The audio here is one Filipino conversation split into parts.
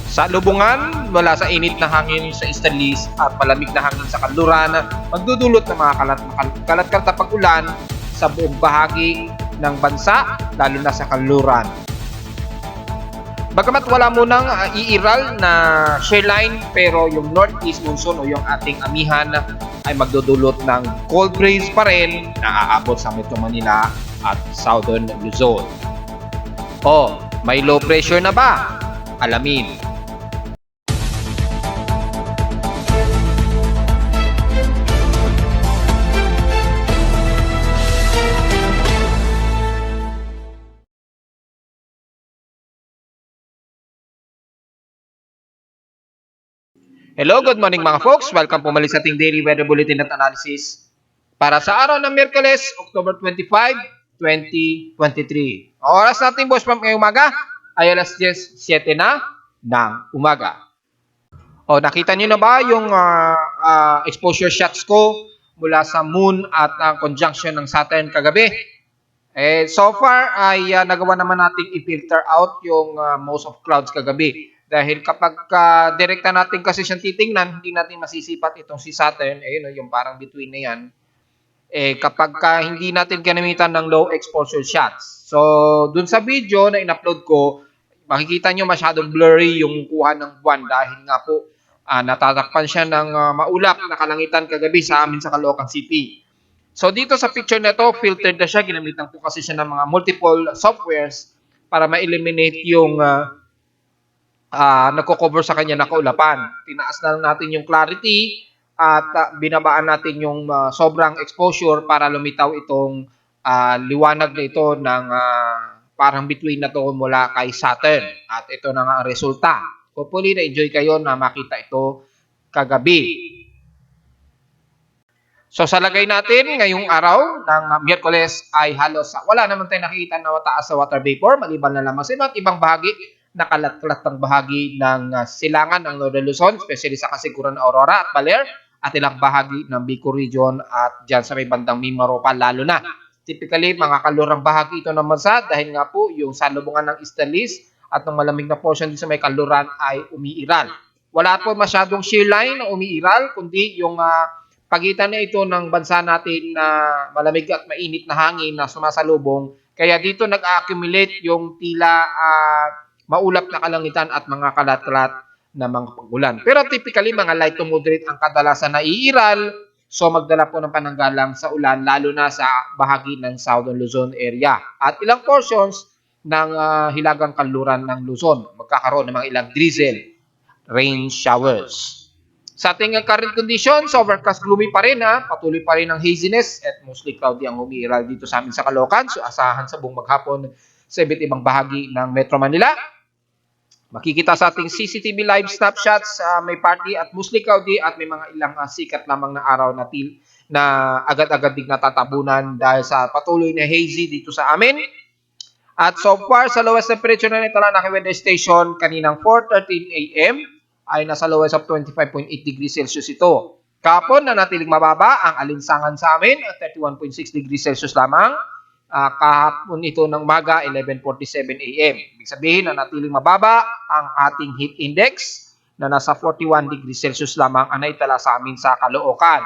Salubungan mula sa init na hangin sa easterlies at malamig na hangin sa kanluran magdudulot ng mga kalat-kalat na pag-ulan sa buong bahagi ng bansa, lalo na sa kanluran. Bagamat wala munang iiral na shear line, pero yung northeast monsoon o yung ating amihan ay magdudulot ng cold breeze pa rin na aabot sa Metro Manila at Southern Luzon. May low pressure na ba? Alamin. Hello, good morning mga folks. Welcome po muli sa ating daily weather bulletin at analysis para sa araw ng Miyerkules, October 25, 2023. Ang oras natin, boss, ngayong umaga ay alas 10:07 na ng umaga. Nakita niyo na ba yung exposure shots ko mula sa moon at conjunction ng Saturn kagabi? So far ay nagawa naman nating i-filter out yung most of clouds kagabi. Dahil kapag direkta natin kasi siyang titingnan, hindi natin masisipat itong si Saturn, yung parang between na yan. Kapag hindi natin ginamitan ng low exposure shots. So, dun sa video na in-upload ko, makikita nyo masyadong blurry yung kuha ng buwan dahil nga po natatakpan siya ng maulap na kalangitan kagabi sa amin sa Caloocan City. So, dito sa picture na to, filtered na siya. Ginamitan po kasi siya ng mga multiple softwares para ma-eliminate yung nagko-cover sa kanya na kaulapan. Tinaas na lang natin yung clarity at binabaan natin yung sobrang exposure para lumitaw itong liwanag na ito ng parang between na to mula kay Saturn. At ito na nga ang resulta. Hopefully na-enjoy kayo na makita ito kagabi. So sa lagay natin ngayong araw ng Miyerkules ay halos wala naman tayong nakikita na mataas sa water vapor maliban na lamang sa ibang bahagi na kalat-kalat ng bahagi ng silangan ng Northern Luzon, especially sa kasiguran ng Aurora at Baler at ilang bahagi ng Bicol Region at dyan sa may bandang Mimaropa lalo na. Typically, mga kalurang bahagi ito ng bansa dahil nga po yung salubungan ng easterlies at ng malamig na portion din sa may kaluran ay umiiral. Wala po masyadong shear line na umiiral, kundi yung pagitan na ito ng bansa natin na malamig at mainit na hangin na sumasalubong. Kaya dito nag-accumulate yung tila maulap na kalangitan at mga kalat-kalat na mga pag-ulan. Pero typically, mga light to moderate ang kadalasan na iiral. So, magdala po ng pananggalang sa ulan, lalo na sa bahagi ng Southern Luzon area. At ilang portions ng hilagang kanluran ng Luzon. Magkakaroon ng mga ilang drizzle, rain showers. Sa ating current conditions, overcast gloomy pa rin. Patuloy pa rin ang haziness at mostly cloudy ang umiiral dito sa amin sa Caloocan. So, asahan sa buong maghapon sa iba't ibang bahagi ng Metro Manila. Makikita sa ating CCTV live snapshots, may partly at mostly cloudy at may mga ilang sikat lamang na araw na agad-agad din natatabunan dahil sa patuloy na hazy dito sa amin. At so far, sa lowest temperature na Taranaki Weather Station, kaninang 4:13 a.m. ay nasa lowest of 25.8 degrees Celsius ito. Kahapon na natiling mababa ang alinsangan sa amin at 31.6 degrees Celsius lamang. Kahapon ito ng umaga, 11:47 a.m. Ibig sabihin na natiling mababa ang ating heat index na nasa 41 degrees Celsius lamang ang naitala sa amin sa Caloocan.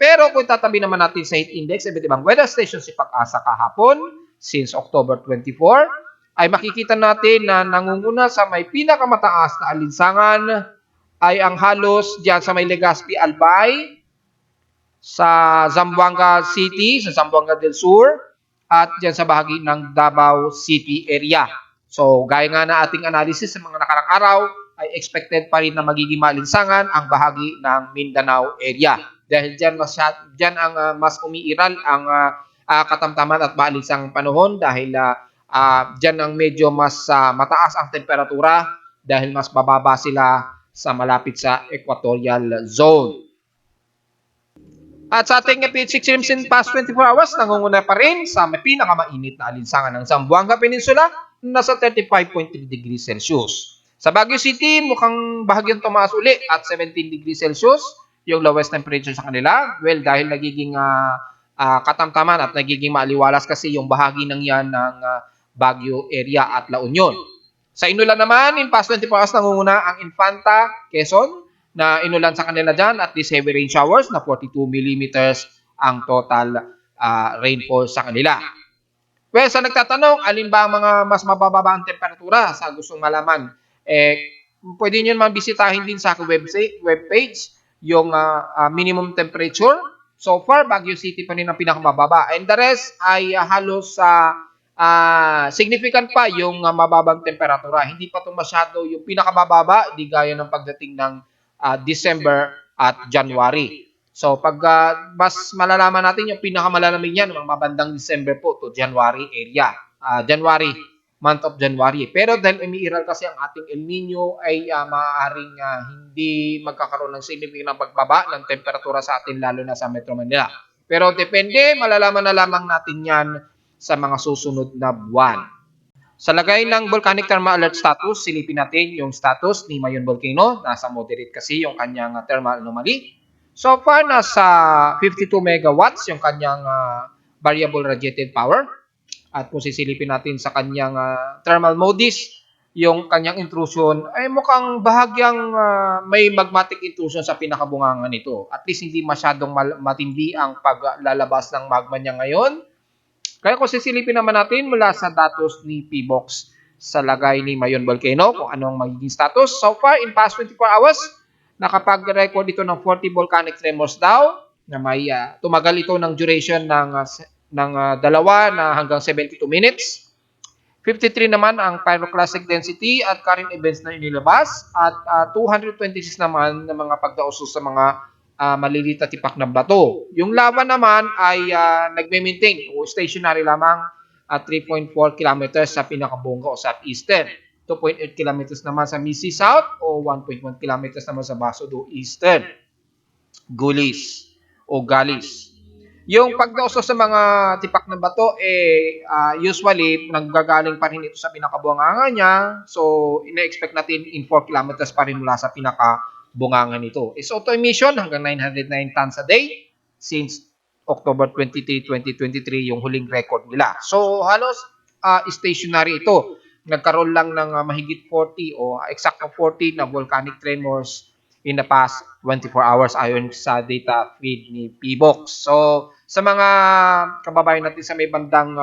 Pero kung tatabi naman natin sa heat index, iba't ibang weather station si Pag-asa kahapon, since October 24, ay makikita natin na nangunguna sa may pinakamataas na alinsangan ay ang halos diyan sa may Legazpi, Albay, sa Zamboanga City, sa Zamboanga del Sur, at dyan sa bahagi ng Davao City area. So, gaya nga na ating analysis sa mga nakarang araw, ay expected pa rin na magiging maalinsangan ang bahagi ng Mindanao area. Dahil dyan ang mas umiiral ang katamtaman at maalinsang panahon dahil dyan ang medyo mas mataas ang temperatura dahil mas bababa sila sa malapit sa equatorial zone. At sa ating PH extremes in past 24 hours, nangunguna pa rin sa may pinakamainit na alinsangan ng Zamboanga Peninsula na nasa 35.3 degrees Celsius. Sa Baguio City, mukhang bahagyang tumaas uli at 17 degrees Celsius yung lowest temperature sa kanila. Well, dahil nagiging katamtaman at nagiging maaliwalas kasi yung bahagi ng yan ng Baguio area at La Union. Sa inulan naman, in past 24 hours nangunguna ang Infanta, Quezon, na inulan sa kanila dyan at least heavy rain showers na 42 millimeters ang total rainfall sa kanila. Well, sa nagtatanong, alin ba ang mga mas mabababa ang temperatura sa gustong malaman? Pwede nyo naman bisitahin din sa aking webpage yung minimum temperature. So far, Baguio City pa rin ang pinakamababa. And the rest ay halos significant pa yung mababang temperatura. Hindi pa ito masyado yung pinakamababa, di gaya ng pagdating ng December at January. So pag mas malalaman natin yung pinakamalalamig niyan, mga mabandang December po to January area. Month of January. Pero dahil umiiral kasi ang ating El Nino ay maaaring hindi magkakaroon ng significant pagbaba ng temperatura sa atin lalo na sa Metro Manila. Pero depende, malalaman na lamang natin yan sa mga susunod na buwan. Sa lagay ng volcanic thermal alert status, silipin natin yung status ni Mayon Volcano. Nasa moderate kasi yung kanyang thermal anomaly. So far, nasa 52 megawatts yung kanyang variable radiated power. At kung sisilipin natin sa kanyang thermal modis, yung kanyang intrusion ay mukhang bahagyang may magmatic intrusion sa pinakabungangan nito. At least hindi masyadong matindi ang paglalabas ng magma niya ngayon. Kaya kung sisilipin naman natin mula sa datos ni PBOX sa lagay ni Mayon Volcano kung ano ang magiging status. So far, in past 24 hours, nakapag-record ito ng 40 volcanic tremors daw na may tumagal ito ng duration ng 2 na hanggang 72 minutes. 53 naman ang pyroclastic density at current events na inilabas at 226 naman ng mga pagdausos sa mga maliliit na tipak na bato. Yung lava naman ay nagme-maintain o stationary lamang at 3.4 kilometers sa pinakabungga o southeastern. 2.8 kilometers naman sa Misi South o 1.1 kilometers naman sa Baso do Eastern. Gulis o Galis. Yung pagdausos sa mga tipak na bato, usually, nanggagaling pa rin ito sa pinakabunganga niya. So, ina-expect natin in 4 kilometers pa rin mula sa pinakabunganga nito. Is auto emission hanggang 909 tons a day since October 23, 2023, yung huling record nila. So, halos stationary ito. Nagkaroon lang ng mahigit 40 o eksakto 40 na volcanic tremors in the past 24 hours ayon sa data feed ni PBOX. So, sa mga kababayan natin sa may bandang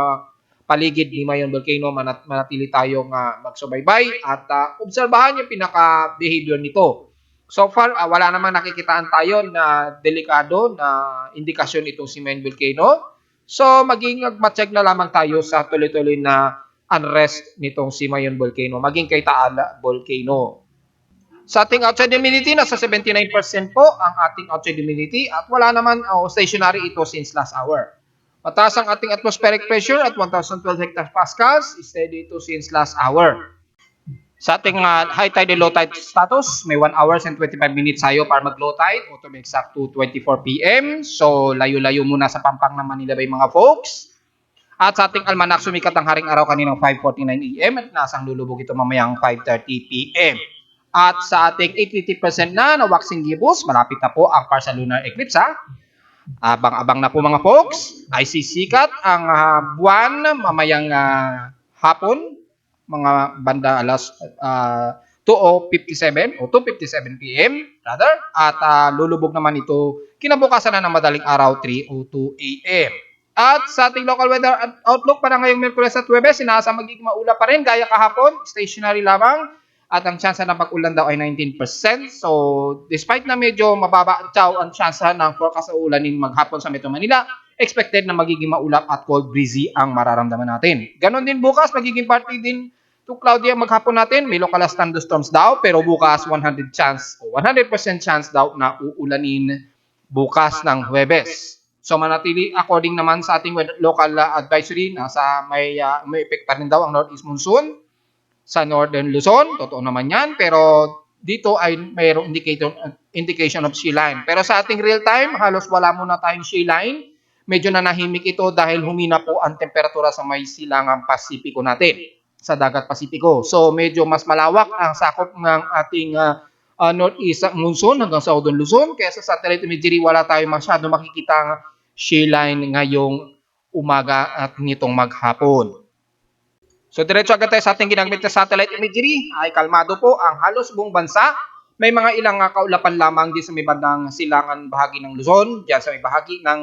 paligid ni Mayon Volcano, manatili tayong magsubaybay at obserbahan yung pinaka-behavior nito. So far, wala namang nakikitaan tayo na delikado na indikasyon itong si Mayon Volcano. So, maging mag-check na lamang tayo sa tuloy-tuloy na unrest nitong si Mayon Volcano, maging kay Taal Volcano. Sa ating outside humidity, nasa 79% po ang ating outside humidity at wala naman stationary ito since last hour. Mataas ang ating atmospheric pressure at 1,012 hectopascals, steady ito since last hour. Sa ating high tide and low tide status, may 1 hours and 25 minutes tayo para mag-low tide o to be exact to 24 p.m. So, layo-layo muna sa Pampang na Manila Bay mga folks. At sa ating almanak, sumikat ang haring araw kaninang 5:49 a.m. at nasang lulubog ito mamayang 5:30 p.m. At sa ating 80% na waxing gibbous, malapit na po ang partial lunar eclipse Abang-abang na po mga folks, ay sisikat ang buwan mamayang hapon, mga banda alas 2:57 o 2:57 p.m. rather, at lulubog naman ito kinabukasan na ng madaling araw 3:02 a.m. At sa ating local weather outlook para ngayong Miyerkules at Huwebes, inaasang magiging maulap pa rin gaya kahapon, stationary lamang. At ang tsansa ng pag-ulan daw ay 19%. So, despite na medyo mababa ang tsansa ng forecast sa ulanin maghapon sa Metro Manila, expected na magiging maulap at cold breezy ang mararamdaman natin. Ganon din bukas, magiging partly din to cloudy ang maghapon natin. May localized thunderstorms daw, pero bukas 100% chance daw na uulanin bukas ng Huwebes. So, manatili according naman sa ating local advisory, nasa may effect pa rin daw ang northeast monsoon sa Northern Luzon, totoo naman yan, pero dito ay mayroong indication of sea line. Pero sa ating real time, halos wala muna tayong sea line. Medyo nanahimik ito dahil humina po ang temperatura sa may silangang Pasipiko natin, sa dagat Pasipiko. So medyo mas malawak ang sakop ng ating northeast monsoon hanggang sa Southern Luzon, kaya sa satellite imagery wala tayong masyado makikita sea line ngayong umaga at nitong maghapon. So diretso agad tayo sa ating ginamit na satellite imagery. Ay kalmado po ang halos buong bansa. May mga ilang kaulapan lamang din sa may bandang silangan bahagi ng Luzon, diyan sa may bahagi ng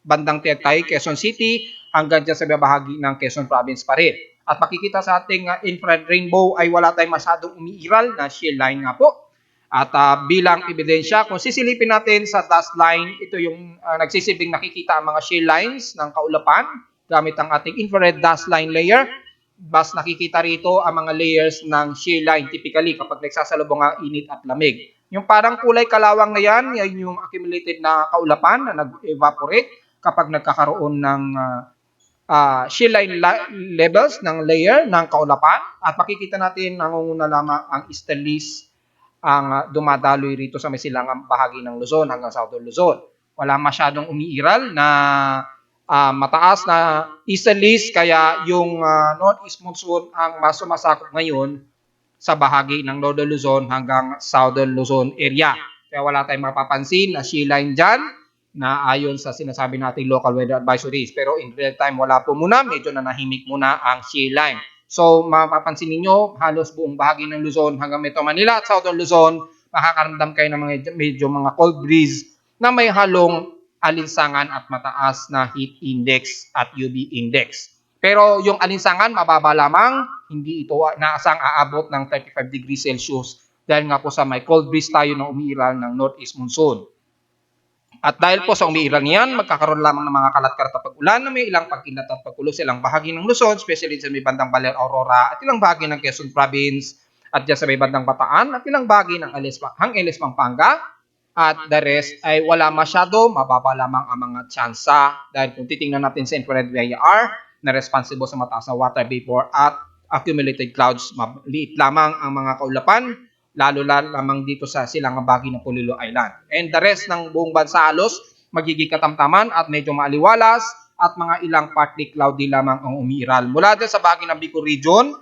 bandang Taytay, Quezon City, hanggang dyan sa may bahagi ng Quezon Province pa rin. At makikita sa ating infrared rainbow ay wala tayong masyadong umiiral na shear line nga po. At bilang ebidensya, kung sisilipin natin sa dust line, ito yung nagsisilbing nakikita ang mga shear lines ng kaulapan gamit ang ating infrared dust line layer. Bas nakikita rito ang mga layers ng shear line typically kapag nagsasalubong ang init at lamig. Yung parang kulay kalawang na yan yung accumulated na kaulapan na nag-evaporate kapag nagkakaroon ng shear line levels ng layer ng kaulapan. At makikita natin nangunguna lamang ang easterlies ang dumadaloy rito sa may silangang bahagi ng Luzon hanggang southern Luzon. Wala masyadong umiiral na mataas na easterlies, kaya yung northeast monsoon ang mas sumasakop ngayon sa bahagi ng northern Luzon hanggang southern Luzon area. Kaya wala tayong mapapansin na shear line dyan na ayon sa sinasabi nating local weather advisories. Pero in real time wala po muna, medyo nanahimik muna ang shear line. So mapapansin ninyo, halos buong bahagi ng Luzon hanggang Metro Manila at southern Luzon, makakaramdam kayo ng medyo mga cold breeze na may halong alinsangan at mataas na heat index at UV index. Pero yung alinsangan mababa lamang, hindi ito naasang aabot ng 35 degrees Celsius dahil nga po sa may cold breeze tayo na umiiral ng northeast monsoon. At dahil po sa umiiral niyan, magkakaroon lamang ng mga kalat-kalat na pag-ulan na may ilang pag-inat at pagkulo sa ilang bahagi ng Luzon, especially sa may bandang Baler, Aurora at ilang bahagi ng Quezon Province at dyan sa may bandang Bataan at ilang bahagi ng Angeles, Pampanga. At the rest ay wala masyado, mababa lamang ang mga tsansa dahil kung titingnan natin sa infrared VIR na responsible sa mataas na water vapor at accumulated clouds, maliit lamang ang mga kaulapan, lalo lamang dito sa silangang bahagi ng Polillo Island. And the rest ng buong bansa halos magiging katamtaman at medyo maaliwalas at mga ilang partly cloudy lamang ang umiiral. Mula dyan sa bahagi ng Bicol Region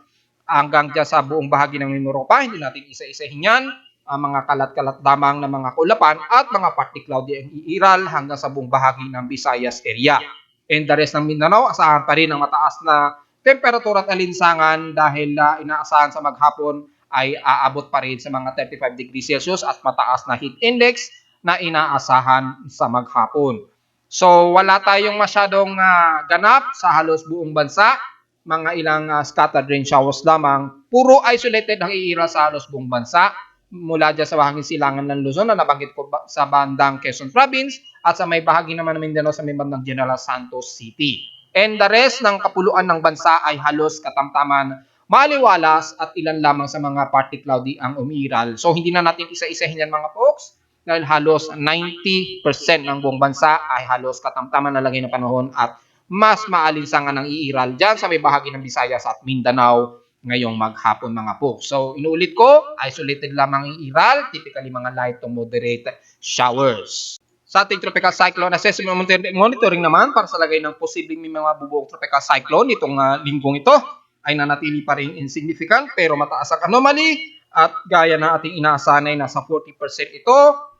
hanggang dyan sa buong bahagi ng Mimaropa, hindi natin isa-isahin yan, ang mga kalat-kalat lamang ng mga kaulapan at mga partly cloudy ang iiral hanggang sa buong bahagi ng Visayas area. And the rest ng Mindanao, asahan pa rin ang mataas na temperatura at alinsangan dahil inaasahan sa maghapon ay aabot pa rin sa mga 35 degrees Celsius at mataas na heat index na inaasahan sa maghapon. So wala tayong masyadong ganap sa halos buong bansa, mga ilang scattered rain showers lamang, puro isolated ang iiral sa halos buong bansa mula dyan sa bahaging silangan ng Luzon na nabanggit ko sa bandang Quezon Province at sa may bahagi naman ng Mindanao sa may bandang General Santos City. And the rest ng kapuluan ng bansa ay halos katamtaman, maliwalas at ilan lamang sa mga partly cloudy ang umiiral. So hindi na natin isa-isahin yan mga folks dahil halos 90% ng buong bansa ay halos katamtaman na lagay ng panahon at mas maalinsangan ang iiral dyan sa may bahagi ng Visayas at Mindanao ngayong maghapon mga po. So, inuulit ko, isolated lamang ang iral, typically mga light to moderate showers. Sa ating tropical cyclone assessment monitoring naman para sa lagay ng posibleng may mga bubuong tropical cyclone itong linggong ito ay nanatili pa rin insignificant pero mataas ang anomaly at gaya na ating inaasahan ay nasa 40% ito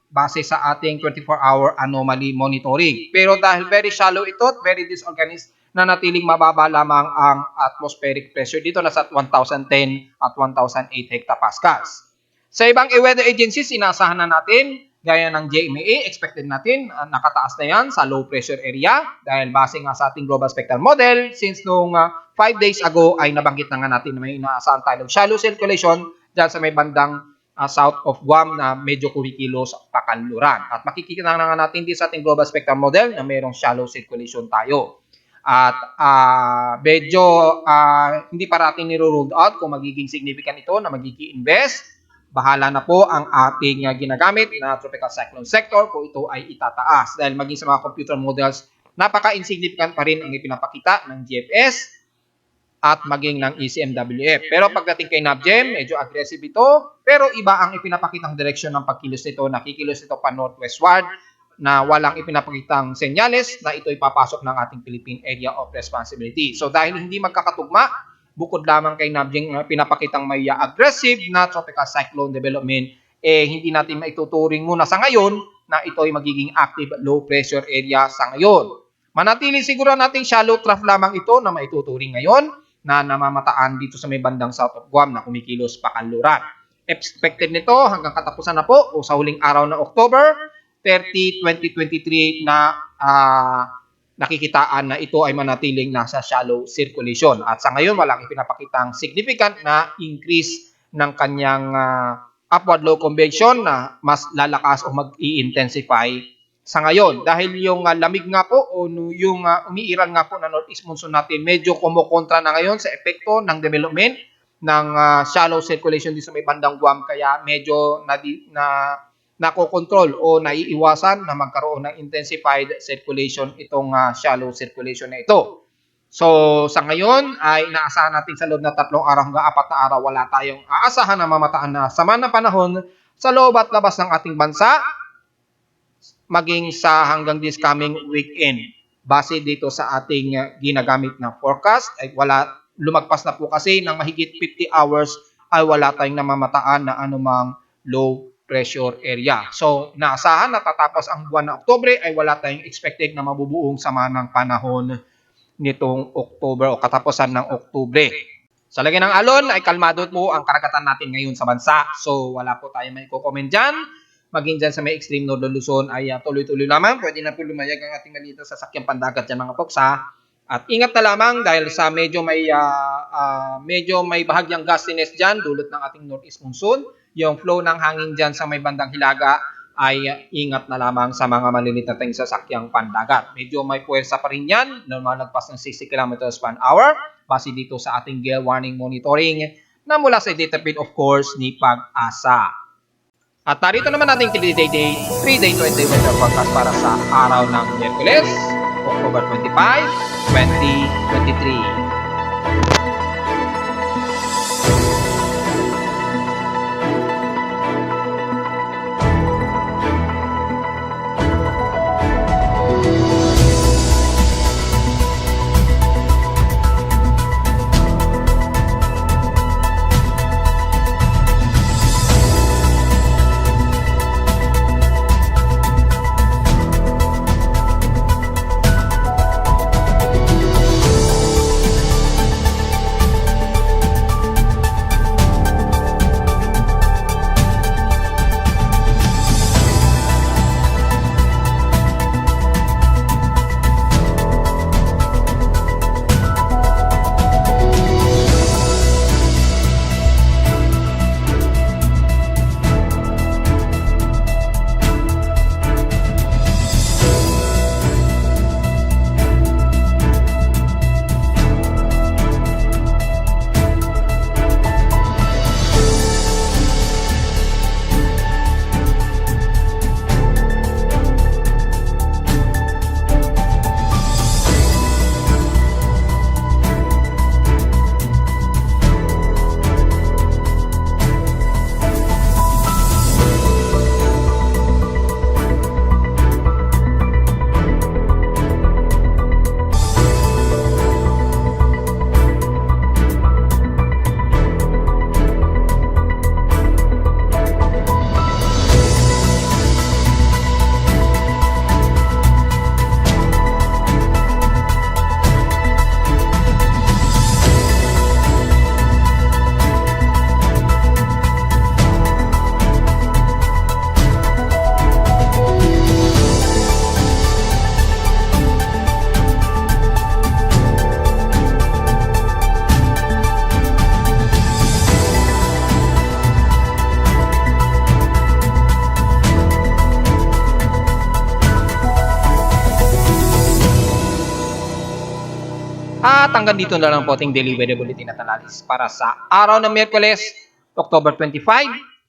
base sa ating 24-hour anomaly monitoring. Pero dahil very shallow ito at very disorganized, na natiling mababa lamang ang atmospheric pressure dito nasa 1,010 at 1,008 hectopascals. Sa ibang weather agencies, inaasahan na natin, gaya ng JMA, expected natin, nakataas na yan sa low pressure area dahil base nga sa ating global spectral model, since noong 5 days ago ay nabanggit na nga natin na may inaasahan tayo ng shallow circulation dyan sa may bandang south of Guam na medyo kumikilos pakanluran. At makikita na nga natin din sa ating global spectral model na mayroong shallow circulation tayo. At medyo hindi pa natin niro-ruled out kung magiging significant ito na magiging invest. Bahala na po ang ating ginagamit na tropical cyclone sector kung ito ay itataas. Dahil maging sa mga computer models, napaka-insignificant pa rin ang ipinapakita ng GFS at maging ng ECMWF. Pero pagdating kay NAVGEM, medyo aggressive ito. Pero iba ang ipinapakitang direksyon ng pagkilos nito. Nakikilos ito pa northwestward na walang ipinapakitang senyales na ito'y papasok ng ating Philippine Area of Responsibility. So dahil hindi magkakatugma, bukod lamang kay NAVGEM pinapakitang may aggressive na tropical cyclone development, hindi natin maituturing muna sa ngayon na ito'y magiging active low pressure area sa ngayon. Manatili siguro nating shallow trough lamang ito na maituturing ngayon na namamataan dito sa may bandang South of Guam na kumikilos pakanluran. Expected nito hanggang katapusan na po o sa huling araw ng October 30, 2023 na nakikitaan na ito ay manatiling nasa shallow circulation. At sa ngayon, walang ipinapakitang significant na increase ng kanyang upward low convection na mas lalakas o mag-i-intensify sa ngayon. Dahil yung lamig nga po o yung umiiral nga po na northeast monsoon natin, medyo kumukontra na ngayon sa epekto ng development ng shallow circulation dito sa may bandang Guam. Kaya medyo nakokontrol o naiiwasan na magkaroon ng intensified circulation itong shallow circulation na ito. So, sa ngayon ay inaasahan natin sa loob na 3 araw hanggang 4 na araw wala tayong aasahan na mamataan na sama ng panahon sa loob at labas ng ating bansa maging sa hanggang this coming weekend. Base dito sa ating ginagamit na forecast ay lumagpas na po kasi ng mahigit 50 hours ay wala tayong namamataan na anumang low pressure area. So, naasahan na tatapos ang buwan ng Oktubre ay wala tayong expected na mabubuong sama ng panahon nitong October o katapusan ng Oktubre. Sa lagay ng alon ay kalmado po ang karagatan natin ngayon sa bansa. So, wala po tayong may comment dyan. Maging dyan sa may extreme northern Luzon ay tuloy-tuloy lamang. Pwede na po lumayag ang ating maliit na sasakyang pandagat dyan mga folks ha. At ingat na lamang dahil sa medyo may bahagyang gustiness dyan dulot ng ating northeast monsoon. Yung flow ng hangin dyan sa may bandang Hilaga ay ingat na lamang sa mga maliliit na tayong sasakyang pandagat. Medyo may puwersa pa rin yan, lumalagpas ng 60 km per hour base dito sa ating gale warning monitoring na mula sa data feed of course ni Pag-asa. At narito naman natin 3-day 3-day weather forecast para sa araw ng Miyerkules, October 25, 2023. At hanggang dito na lang po ating daily weather bulletin at analysis para sa araw ng Miyerkules, October 25,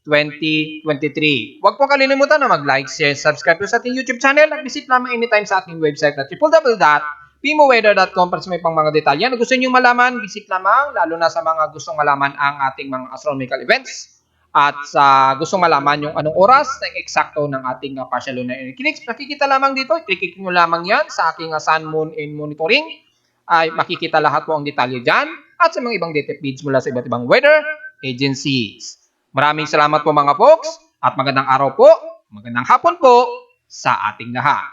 2023. Huwag po kalilimutan na mag-like, share, subscribe sa ating YouTube channel at visit lamang anytime sa ating website na www.pimoweather.com para sa may pang mga detalye na gusto nyo malaman, visit lamang lalo na sa mga gustong malaman ang ating mga astronomical events at sa gustong malaman yung anong oras na eksakto ng ating partial lunar eclipse. Nakikita lamang dito, i-click nyo lamang yan sa aking sun, moon, and monitoring. Ay makikita lahat po ang detalye dyan at sa mga ibang data feeds mula sa iba't ibang weather agencies. Maraming salamat po mga folks at magandang araw po, magandang hapon po sa ating lahat.